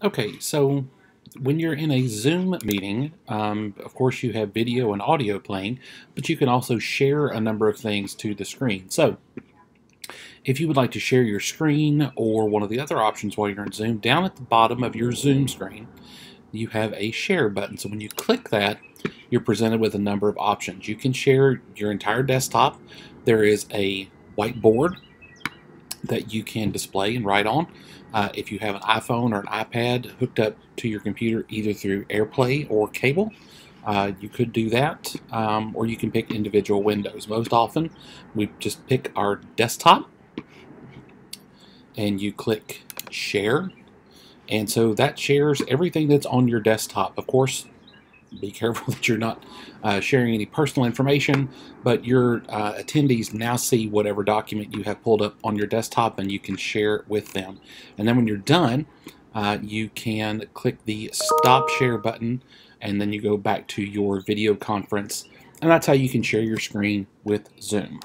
Okay, so when you're in a Zoom meeting, of course you have video and audio playing, but you can also share a number of things to the screen. So if you would like to share your screen or one of the other options while you're in Zoom, down at the bottom of your Zoom screen, you have a share button. So when you click that, you're presented with a number of options. You can share your entire desktop. There is a whiteboard that you can display and write on. If you have an iPhone or an iPad hooked up to your computer either through AirPlay or cable, you could do that, or you can pick individual windows. Most often, we just pick our desktop and you click Share, and so that shares everything that's on your desktop. Of course, be careful that you're not sharing any personal information, but your attendees now see whatever document you have pulled up on your desktop and you can share it with them. And then when you're done, you can click the Stop Share button and then you go back to your video conference. And that's how you can share your screen with Zoom.